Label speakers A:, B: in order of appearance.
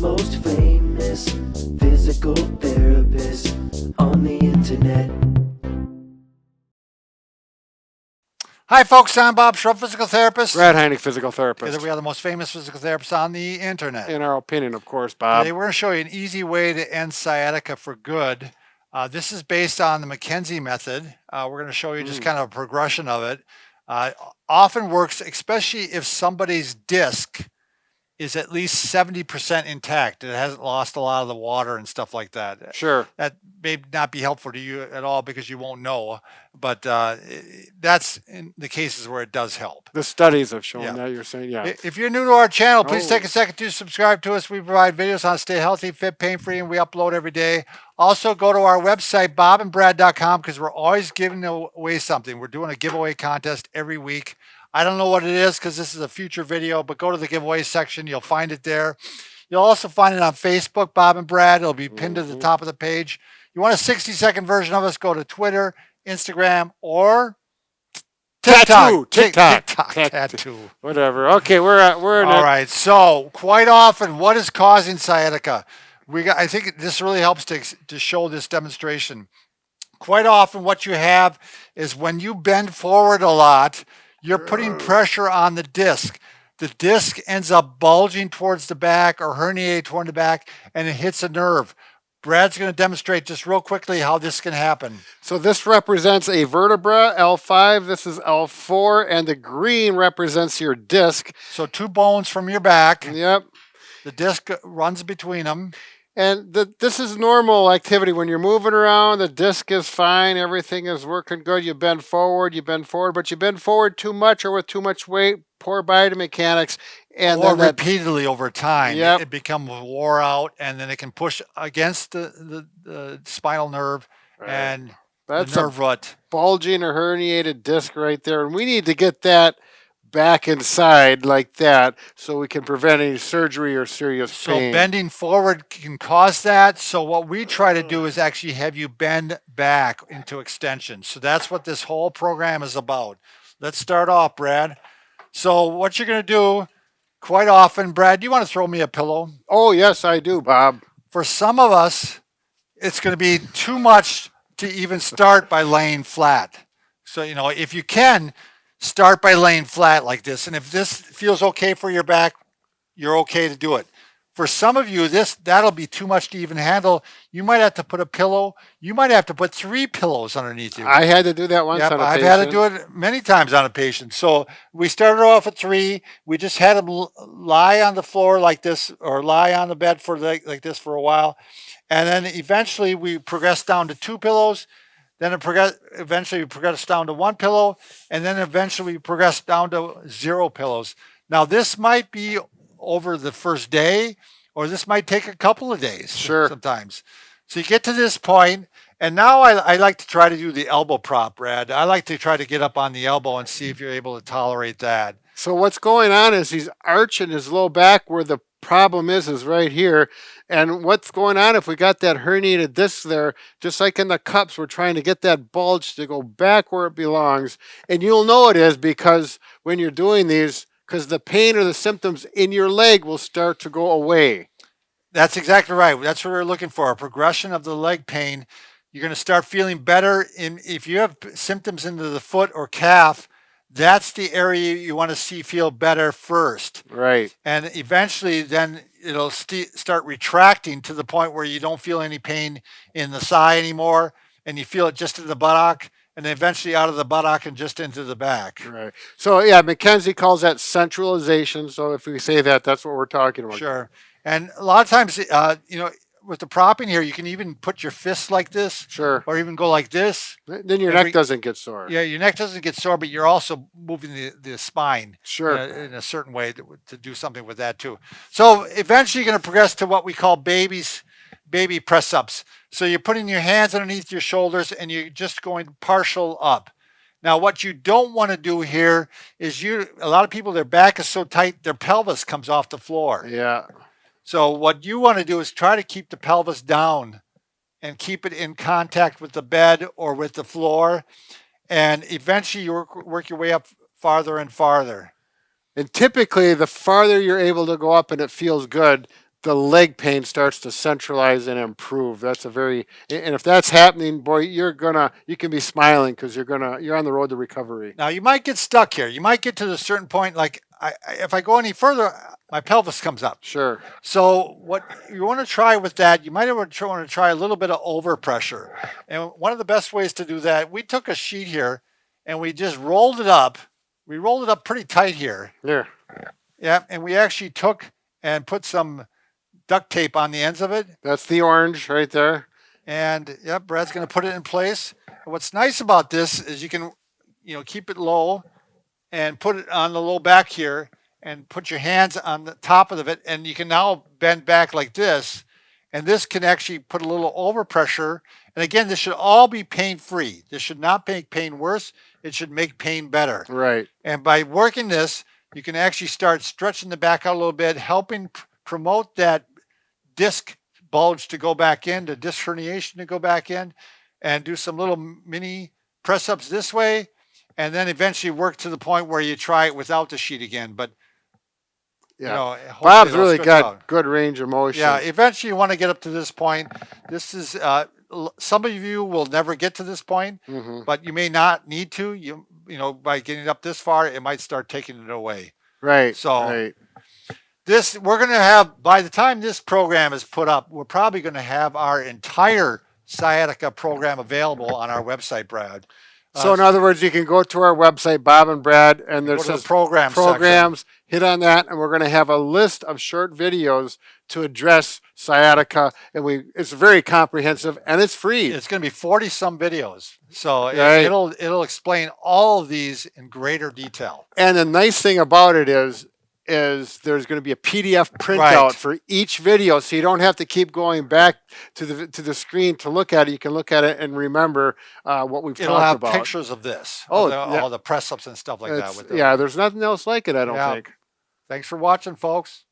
A: most famous physical therapist on the internet.
B: Hi, folks. I'm Bob Schrupp, physical therapist.
C: Brad Heineck, physical therapist.
B: Together we are the most famous physical therapists on the internet.
C: In our opinion, of course, Bob.
B: Today we're going to show you an easy way to end sciatica for good. This is based on the McKenzie method. We're going to show you just kind of a progression of it. Often works, especially if somebody's disc is at least 70% intact. It hasn't lost a lot of the water and stuff like that.
C: Sure.
B: That may not be helpful to you at all because you won't know, but that's in the cases where it does help.
C: The studies have shown that, you're saying,
B: If you're new to our channel, please take a second to subscribe to us. We provide videos on how to stay healthy, fit, pain-free, and we upload every day. Also, go to our website, bobandbrad.com, because we're always giving away something. We're doing a giveaway contest every week. I don't know what it is because this is a future video, but go to the giveaway section. You'll find it there. You'll also find it on Facebook, Bob and Brad. It'll be pinned to the top of the page. You want a 60-second version of us, go to Twitter, Instagram, or TikTok. Tattoo.
C: Whatever. Okay, we're in
B: All right. So quite often, what is causing sciatica? I think this really helps to show this demonstration. Quite often, what you have is when you bend forward a lot, you're putting pressure on the disc. The disc ends up bulging towards the back or herniated toward the back, and it hits a nerve. Brad's going to demonstrate just real quickly how this can happen.
C: So this represents a vertebra, L5. This is L4, and the green represents your disc.
B: So 2 bones from your back.
C: Yep.
B: The disc runs between them.
C: And this is normal activity. When you're moving around, the disc is fine. Everything is working good. You bend forward, but you bend forward too much or with too much weight, poor biomechanics. And
B: or repeatedly over time,
C: yep.
B: It becomes wore out, and then it can push against the spinal nerve and
C: that's
B: the nerve root.
C: Bulging or herniated disc right there. And we need to get that back inside like that so we can prevent any surgery or serious pain.
B: So bending forward can cause that. So what we try to do is actually have you bend back into extension. So that's what this whole program is about. Let's start off, Brad. So what you're going to do quite often, Brad, do you want to throw me a pillow?
C: Oh, yes, I do, Bob.
B: For some of us, it's going to be too much to even start by laying flat. So, if you can, start by laying flat like this. And if this feels okay for your back, you're okay to do it. For some of you, that'll be too much to even handle. You might have to put a pillow. You might have to put 3 pillows underneath you.
C: I had to do that once on a patient.
B: I've had to do it many times on a patient. So we started off at 3. We just had them lie on the floor like this or lie on the bed for like this for a while. And then eventually we progressed down to 2 pillows. Then eventually we progressed down to 1 pillow, and then eventually we progressed down to 0 pillows. Now this might be over the first day, or this might take a couple of days.
C: Sure.
B: Sometimes. So you get to this point, and now I like to try to do the elbow prop, Brad. I like to try to get up on the elbow and see if you're able to tolerate that.
C: So what's going on is he's arching his low back where the problem is right here. And what's going on if we got that herniated disc there, just like in the cups, we're trying to get that bulge to go back where it belongs. And you'll know it is because when you're doing these, because the pain or the symptoms in your leg will start to go away.
B: That's exactly right. That's what we're looking for, a progression of the leg pain. You're going to start feeling better. If you have symptoms into the foot or calf, that's the area you want to feel better first.
C: Right.
B: And eventually then it'll start retracting to the point where you don't feel any pain in the thigh anymore, and you feel it just in the buttock, and then eventually out of the buttock and just into the back.
C: Right. So yeah, McKenzie calls that centralization. So if we say that, that's what we're talking about.
B: Sure. And a lot of times, with the propping here, you can even put your fists like this.
C: Sure.
B: Or even go like this.
C: Then your neck doesn't get sore.
B: Yeah, your neck doesn't get sore, but you're also moving the spine.
C: Sure.
B: In a certain way to do something with that too. So eventually you're going to progress to what we call baby press ups. So you're putting your hands underneath your shoulders and you're just going partial up. Now, what you don't want to do here is a lot of people, their back is so tight, their pelvis comes off the floor.
C: Yeah.
B: So what you want to do is try to keep the pelvis down and keep it in contact with the bed or with the floor. And eventually you work your way up farther and farther.
C: And typically the farther you're able to go up and it feels good, the leg pain starts to centralize and improve. That's a very, and if that's happening, boy, you can be smiling because you're on the road to recovery.
B: Now you might get stuck here. You might get to a certain point. Like if I go any further, my pelvis comes up.
C: Sure.
B: So what you want to try with that, you might want to try a little bit of overpressure. And one of the best ways to do that, we took a sheet here and we just rolled it up. We rolled it up pretty tight here.
C: There.
B: Yeah, and we actually took and put some duct tape on the ends of it.
C: That's the orange right there.
B: And yep, Brad's going to put it in place. And what's nice about this is you can, keep it low and put it on the low back here and put your hands on the top of it. And you can now bend back like this. And this can actually put a little overpressure. And again, this should all be pain-free. This should not make pain worse. It should make pain better.
C: Right.
B: And by working this, you can actually start stretching the back out a little bit, helping promote that disc bulge to go back in, the disc herniation to go back in, and do some little mini press-ups this way, and then eventually work to the point where you try it without the sheet again. But,
C: Yeah.
B: hopefully
C: Bob's
B: it'll
C: really
B: stretch
C: got
B: out.
C: good range of motion.
B: Yeah, eventually you want to get up to this point. This is, some of you will never get to this point,
C: Mm-hmm.
B: but you may not need to. By getting up this far, it might start taking it away.
C: Right.
B: So-
C: right.
B: We're going to have, by the time this program is put up, we're probably going to have our entire sciatica program available on our website, Brad.
C: So in other words, you can go to our website, Bob and Brad, and
B: Go
C: there's
B: to the program section.
C: programs. Hit on that, and we're going to have a list of short videos to address sciatica, and it's very comprehensive and it's free.
B: It's going to be 40 some videos. So
C: Right.
B: it'll explain all of these in greater detail.
C: And the nice thing about it is there's going to be a PDF printout
B: Right.
C: for each video, so you don't have to keep going back to the screen to look at it. You can look at it and remember what we've
B: It'll
C: talked
B: have
C: about.
B: pictures of this.
C: Oh,
B: of all the press ups and stuff like that.
C: Yeah, there's nothing else like it, I don't
B: Yeah.
C: think.
B: Thanks for watching, folks.